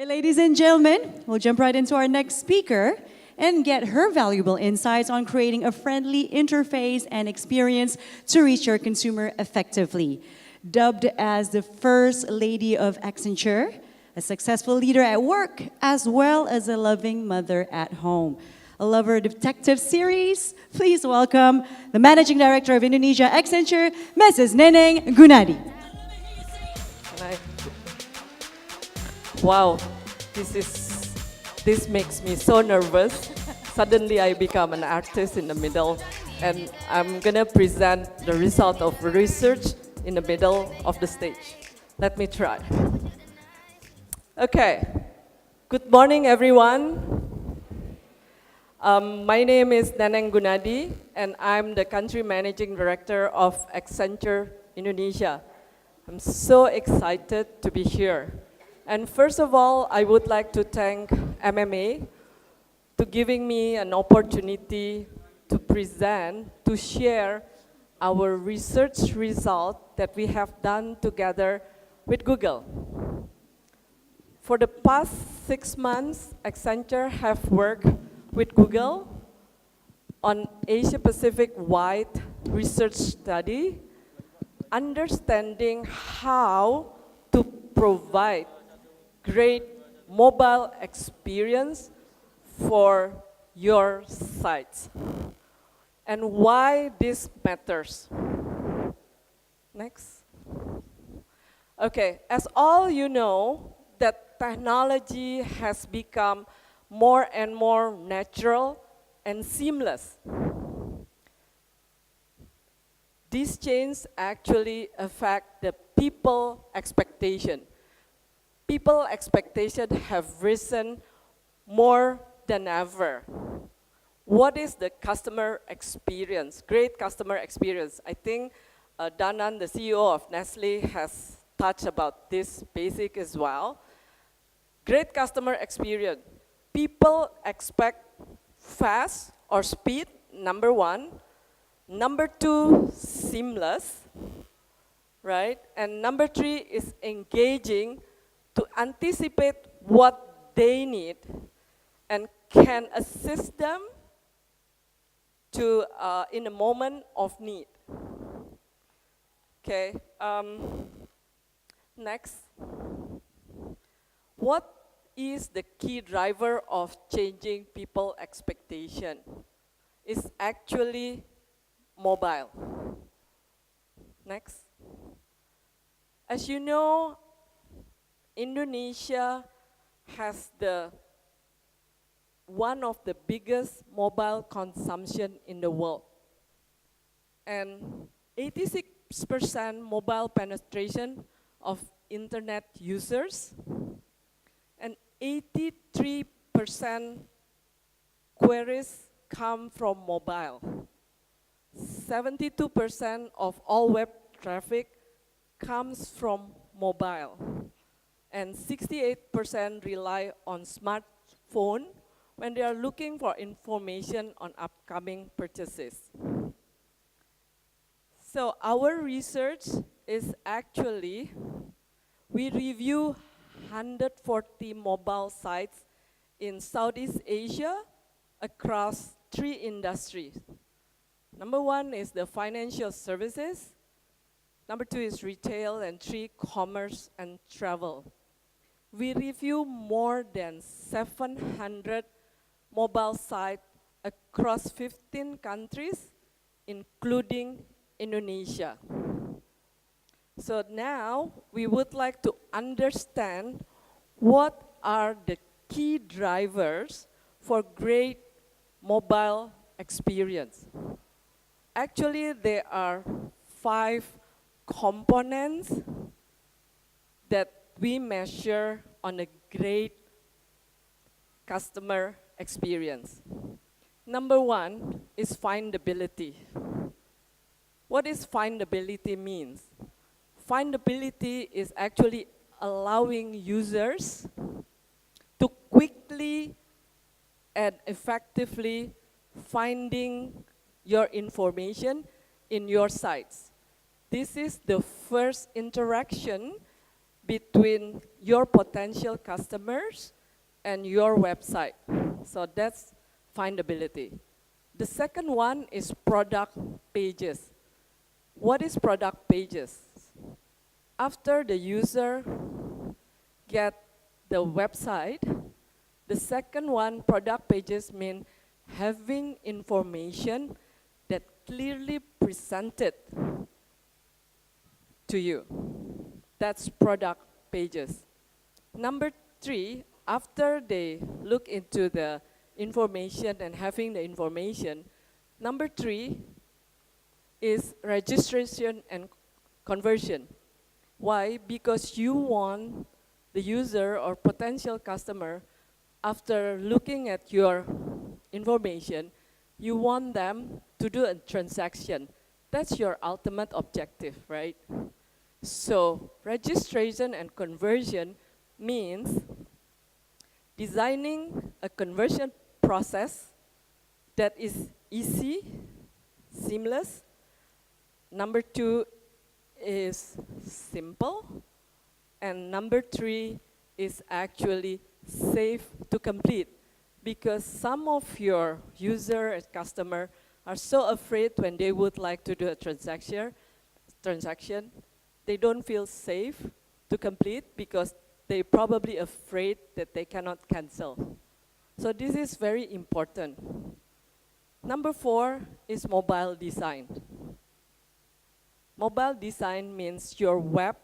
right, ladies and gentlemen, we'll jump right into our next speaker and get her valuable insights on creating a friendly interface and experience to reach your consumer effectively. Dubbed as the First Lady of Accenture, a successful leader at work, as well as a loving mother at home. A lover detective series, please welcome the Managing Director of Indonesia Accenture, Mrs. Neneng Goenadi. Hi. Wow, this makes me so nervous. Suddenly I become an artist in the middle, and I'm gonna present the result of research in the middle of the stage. Let me try. Okay, good morning everyone. My name is Neneng Goenadi, and I'm the Country Managing Director of Accenture Indonesia. I'm so excited to be here. And first of all, I would like to thank MMA to giving me an opportunity to present, to share our research result that we have done together with Google. For the past 6 months, Accenture have worked with Google on Asia-Pacific-wide research study, understanding how to provide great mobile experience for your sites and why this matters. Next. Okay, as all you know, that technology has become more and more natural and seamless. These changes actually affect the people expectation. People expectations have risen more than ever. What is the customer experience? Great customer experience. I think Danan, the CEO of Nestle, has touched about this basic as well. Great customer experience. People expect fast or speed, number one. Number two, seamless, right? And number three is engaging to anticipate what they need and can assist them to in a moment of need. Okay, next. What is the key driver of changing people expectation? It's actually mobile. Next. As you know, Indonesia has one of the biggest mobile consumption in the world. And 86% mobile penetration of internet users, and 83% queries come from mobile. 72% of all web traffic comes from mobile. And 68% rely on smartphone when they are looking for information on upcoming purchases. So our research is actually, we review 140 mobile sites in Southeast Asia across 3 industries. Number 1 is the financial services. Number 2 is retail, and 3, commerce and travel. We review more than 700 mobile sites across 15 countries, including Indonesia. So now we would like to understand what are the key drivers for great mobile experience. Actually, there are 5 components that we measure on a great customer experience. Number 1 is findability. What is findability means? Findability is actually allowing users to quickly and effectively finding your information in your sites. This is the first interaction between your potential customers and your website. So that's findability. The second one is product pages. What is product pages? After the user get the website, the second one, product pages, mean having information that clearly presented to you. That's product pages. Number 3, after they look into the information and having the information, number 3 is registration and conversion. Why? Because you want the user or potential customer, after looking at your information, you want them to do a transaction. That's your ultimate objective, right? So registration and conversion means designing a conversion process that is easy, seamless. Number 2 is simple. And number 3 is actually safe to complete, because some of your user and customer are so afraid when they would like to do a transaction, they don't feel safe to complete because they're probably afraid that they cannot cancel. So this is very important. Number 4 is mobile design. Mobile design means your web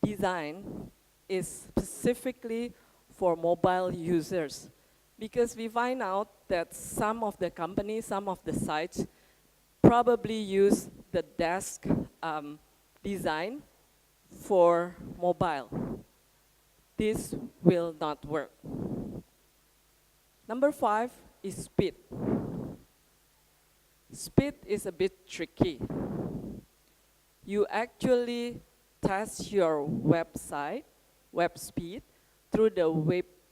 design is specifically for mobile users, because we find out that some of the companies, some of the sites probably use the desk design for mobile. This will not work. Number 5 is speed. Speed is a bit tricky. You actually test your website, web speed, through the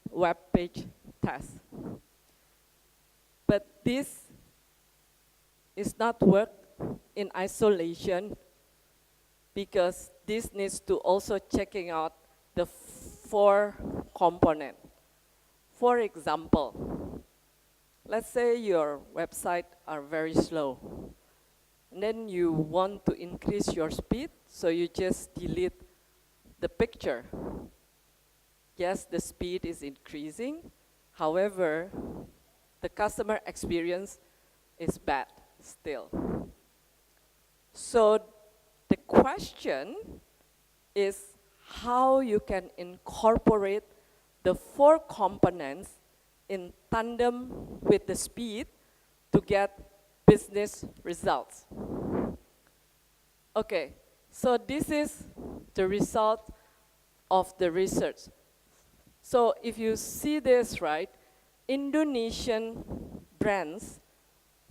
web page test. But this is not work in isolation, because this needs to also checking out the 4 components. For example, let's say your website are very slow. And then you want to increase your speed, so you just delete the picture. Yes, the speed is increasing. However, the customer experience is bad still. So the question is how you can incorporate the 4 components in tandem with the speed to get business results. Okay, so this is the result of the research. So if you see this, right, Indonesian brands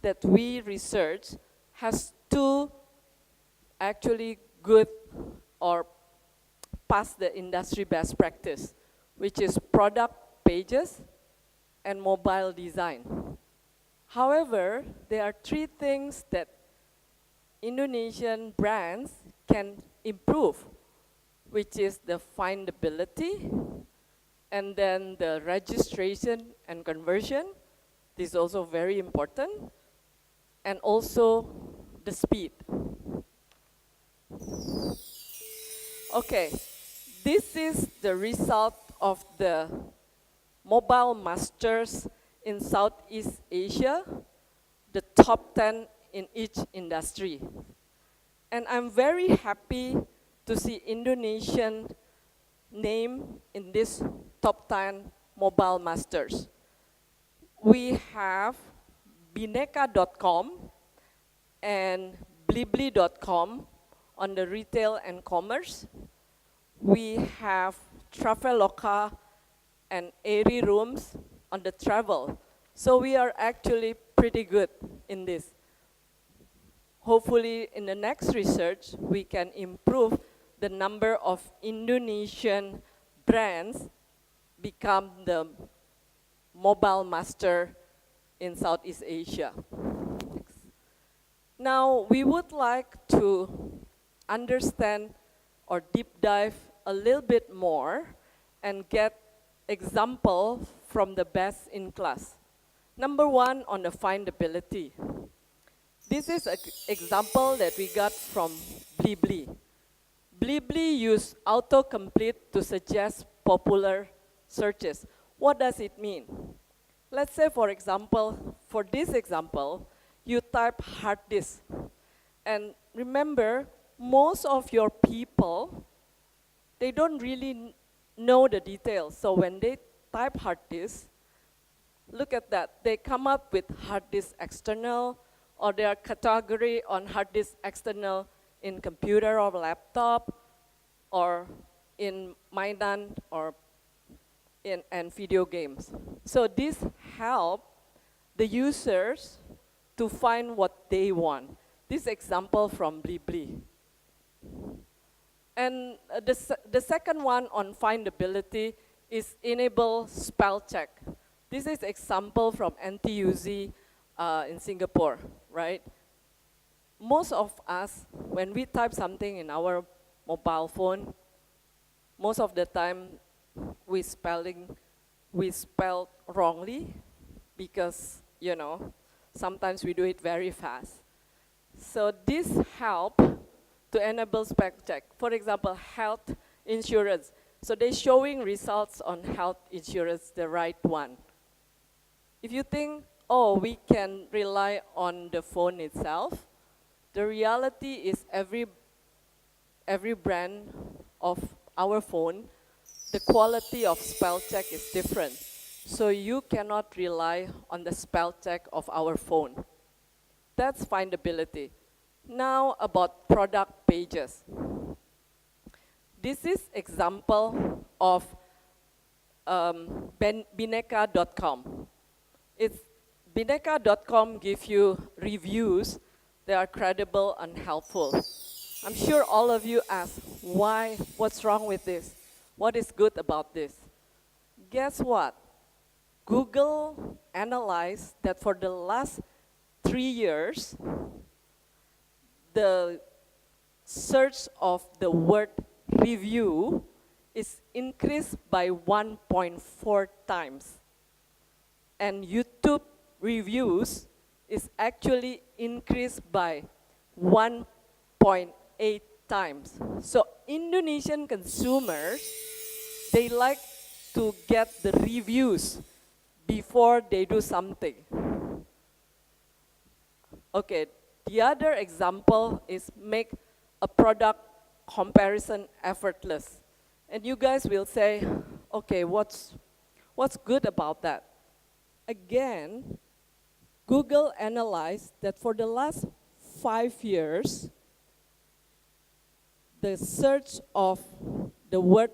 that we research has 2 actually good or pass the industry best practice, which is product pages and mobile design. However, there are 3 things that Indonesian brands can improve, which is the findability, and then the registration and conversion. This is also very important, and also the speed. Okay, this is the result of the Mobile Masters in Southeast Asia, the top 10 in each industry. And I'm very happy to see Indonesian name in this top 10 Mobile Masters. We have bineka.com and blibli.com on the retail and commerce. We have Traveloka and Airy Rooms on the travel. So we are actually pretty good in this. Hopefully in the next research, we can improve the number of Indonesian brands become the mobile master in Southeast Asia. Now, we would like to understand or deep dive a little bit more and get example from the best in class. Number one, on the findability. This is an example that we got from Blibli. Blibli use autocomplete to suggest popular searches. What does it mean? Let's say, for example, for this example, you type hard disk. And remember, most of your people, they don't really know the details. So when they type hard disk, look at that. They come up with hard disk external, or their category on hard disk external in computer or laptop, or in mainan or in video games. So this help the users to find what they want. This example from Blibli. And the second one on findability is enable spell check. This is example from NTUC in Singapore, right? Most of us, when we type something in our mobile phone, most of the time we spell wrongly because, you know, sometimes we do it very fast. So this help to enable spell check. For example, health insurance. So they're showing results on health insurance, the right one. If you think, oh, we can rely on the phone itself, the reality is every brand of our phone, the quality of spell check is different. So you cannot rely on the spell check of our phone. That's findability. Now about product pages. This is example of bineka.com. It's bineka.com give you reviews that are credible and helpful. I'm sure all of you ask, why, what's wrong with this? What is good about this? Guess what? Google analyzed that for the last 3 years, the search of the word review is increased by 1.4 times. And YouTube reviews is actually increased by 1.8 times. So Indonesian consumers, they like to get the reviews before they do something. Okay, the other example is make a product comparison effortless. And you guys will say, okay, what's good about that? Again, Google analyzed that for the last 5 years, the search of the word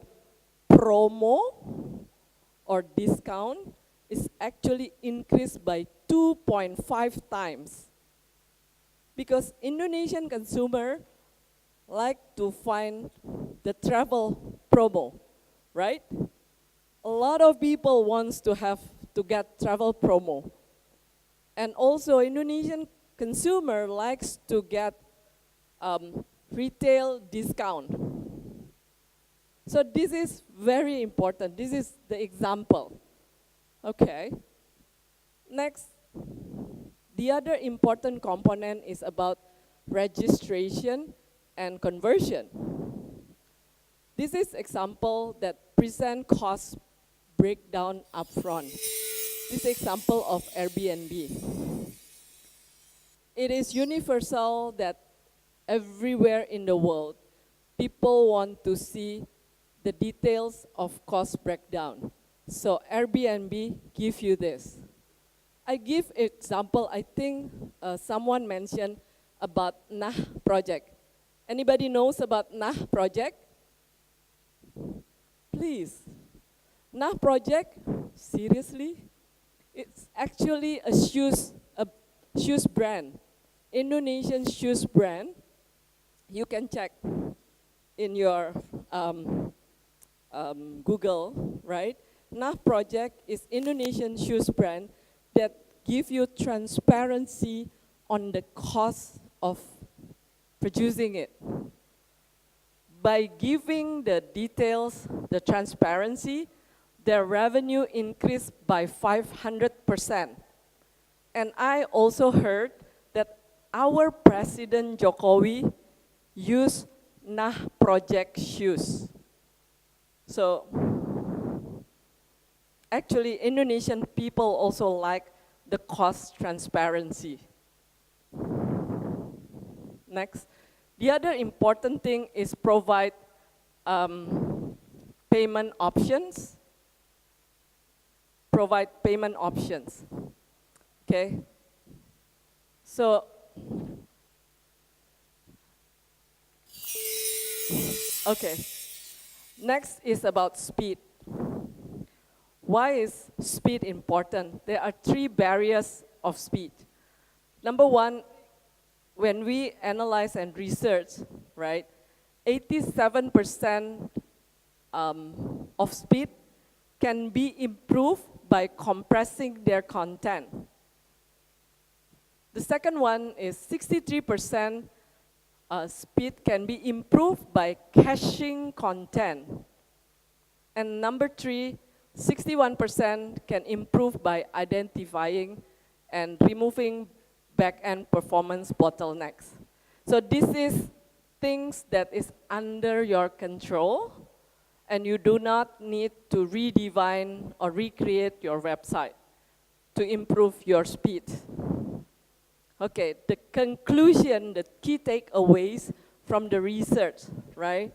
promo or discount is actually increased by 2.5 times. Because Indonesian consumer like to find the travel promo, right? A lot of people wants to get travel promo. And also Indonesian consumer likes to get retail discount. So this is very important. This is the example. Okay. Next, the other important component is about registration and conversion. This is example that present cost breakdown upfront. This example of Airbnb. It is universal that everywhere in the world, people want to see the details of cost breakdown. So Airbnb give you this. I give example, I think someone mentioned about Nah project. Anybody knows about Nah project? Please. Nah project, seriously? It's actually a shoes brand, Indonesian shoes brand. You can check in your Google, right? Nah project is Indonesian shoes brand that give you transparency on the cost of producing it. by giving the details, the transparency, their revenue increased by 500%. And I also heard that our President Jokowi used Nah Project shoes. So actually, Indonesian people also like the cost transparency. Next. The other important thing is provide payment options. Provide payment options. Okay. So, okay. Next is about speed. Why is speed important? There are 3 barriers of speed. Number one, when we analyze and research, right, 87% of speed can be improved by compressing their content. The second one is 63% speed can be improved by caching content. And number 3, 61% can improve by identifying and removing back-end performance bottlenecks. So this is things that is under your control, and you do not need to redefine or recreate your website to improve your speed. Okay, the conclusion, the key takeaways from the research, right?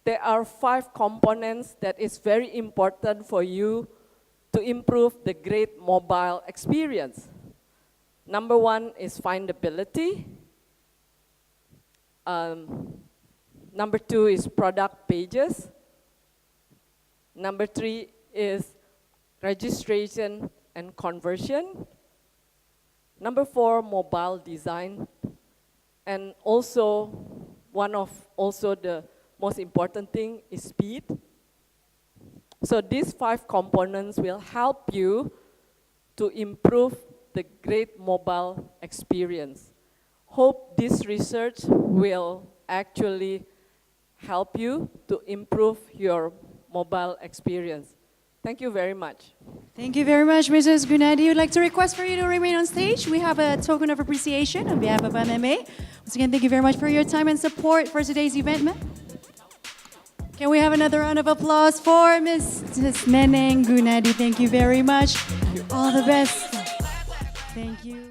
There are 5 components that is very important for you to improve the great mobile experience. Number 1 is findability. Number 2 is product pages. Number 3 is registration and conversion. Number 4, mobile design. And also, one of the most important thing is speed. So these 5 components will help you to improve the great mobile experience. Hope this research will actually help you to improve your mobile experience. Thank you very much. Thank you very much, Mrs. Goenadi. We'd like to request for you to remain on stage. We have a token of appreciation on behalf of MMA. Once again, thank you very much for your time and support for today's event, ma'am. Can we have another round of applause for Mrs. Neneng Goenadi? Thank you very much. All the best. Thank you.